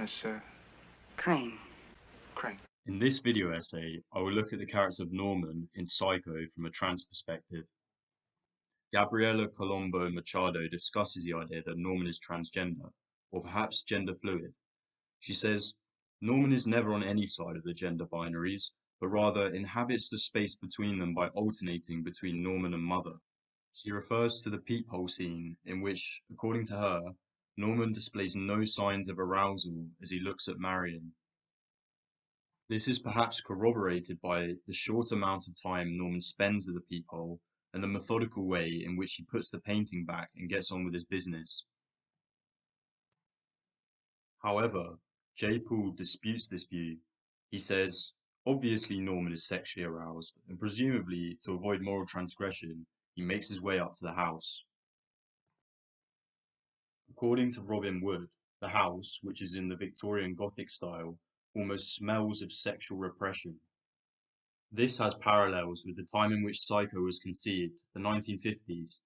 Miss Crane. Crane? In this video essay, I will look at the character of Norman in Psycho from a trans perspective. Gabriela Colombo Machado discusses the idea that Norman is transgender, or perhaps gender fluid. She says, Norman is never on any side of the gender binaries, but rather inhabits the space between them by alternating between Norman and Mother. She refers to the peephole scene in which, according to her, Norman displays no signs of arousal as he looks at Marion. This is perhaps corroborated by the short amount of time Norman spends at the peephole and the methodical way in which he puts the painting back and gets on with his business. However, J. Poole disputes this view. He says, obviously Norman is sexually aroused, and presumably, to avoid moral transgression, he makes his way up to the house. According to Robin Wood, the house, which is in the Victorian Gothic style, almost smells of sexual repression. This has parallels with the time in which Psycho was conceived, the 1950s.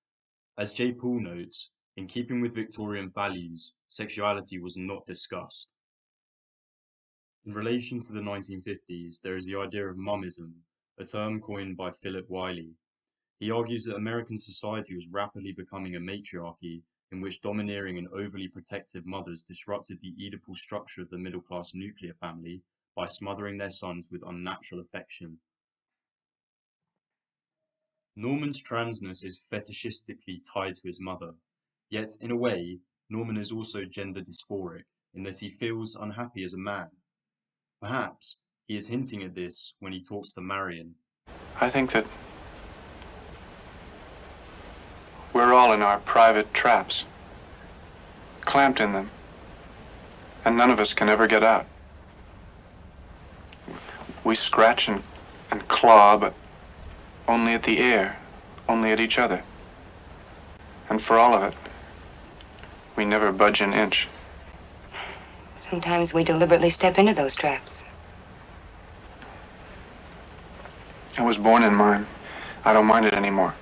As J. Poole notes, in keeping with Victorian values, sexuality was not discussed. In relation to the 1950s, there is the idea of mummism, a term coined by Philip Wiley. He argues that American society was rapidly becoming a matriarchy in which domineering and overly protective mothers disrupted the Oedipal structure of the middle-class nuclear family by smothering their sons with unnatural affection. Norman's transness is fetishistically tied to his mother, yet in a way, Norman is also gender dysphoric in that he feels unhappy as a man. Perhaps he is hinting at this when he talks to Marion. I think that we're all in our private traps, clamped in them, and none of us can ever get out. We scratch and claw, but only at the air, only at each other. And for all of it, we never budge an inch. Sometimes we deliberately step into those traps. I was born in mine. I don't mind it anymore.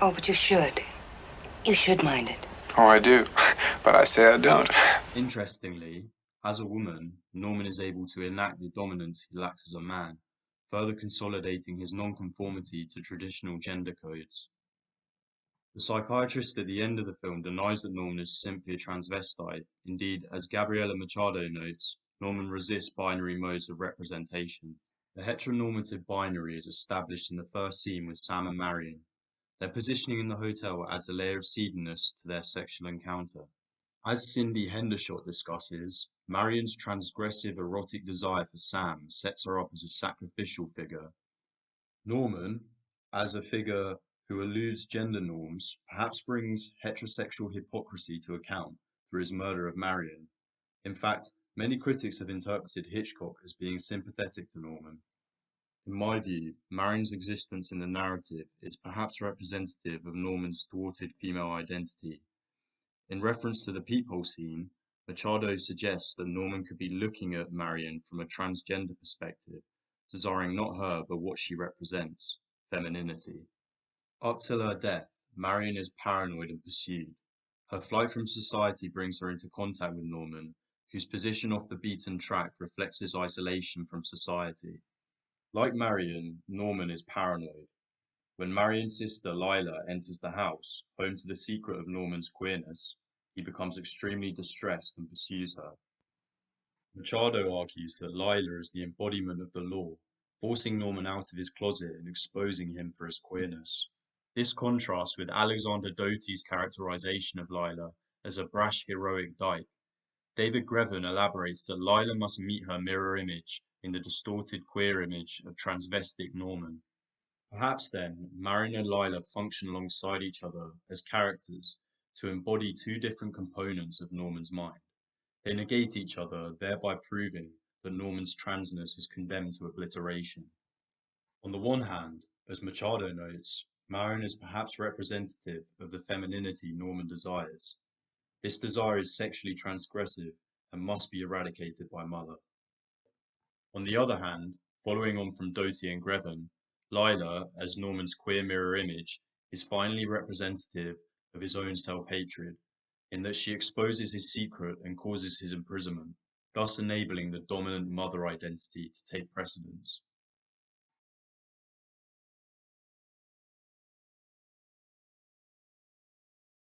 Oh, but you should. You should mind it. Oh, I do, but I say I don't. Interestingly, as a woman, Norman is able to enact the dominance he lacks as a man, further consolidating his nonconformity to traditional gender codes. The psychiatrist at the end of the film denies that Norman is simply a transvestite. Indeed, as Gabriela Machado notes, Norman resists binary modes of representation. The heteronormative binary is established in the first scene with Sam and Marion. Their positioning in the hotel adds a layer of seediness to their sexual encounter. As Cindy Hendershot discusses, Marion's transgressive erotic desire for Sam sets her up as a sacrificial figure. Norman, as a figure who eludes gender norms, perhaps brings heterosexual hypocrisy to account through his murder of Marion. In fact, many critics have interpreted Hitchcock as being sympathetic to Norman. In my view, Marion's existence in the narrative is perhaps representative of Norman's thwarted female identity. In reference to the peephole scene, Machado suggests that Norman could be looking at Marion from a transgender perspective, desiring not her but what she represents, femininity. Up till her death, Marion is paranoid and pursued. Her flight from society brings her into contact with Norman, whose position off the beaten track reflects his isolation from society. Like Marion, Norman is paranoid. When Marion's sister Lila enters the house, home to the secret of Norman's queerness, he becomes extremely distressed and pursues her. Machado argues that Lila is the embodiment of the law, forcing Norman out of his closet and exposing him for his queerness. This contrasts with Alexander Doty's characterization of Lila as a brash, heroic dyke. David Grevin elaborates that Lila must meet her mirror image in the distorted queer image of transvestic Norman. Perhaps then, Marion and Lila function alongside each other as characters to embody two different components of Norman's mind. They negate each other, thereby proving that Norman's transness is condemned to obliteration. On the one hand, as Machado notes, Marion is perhaps representative of the femininity Norman desires. This desire is sexually transgressive and must be eradicated by Mother. On the other hand, following on from Doty and Grevin, Lila, as Norman's queer mirror image, is finally representative of his own self-hatred, in that she exposes his secret and causes his imprisonment. thus enabling the dominant mother identity to take precedence.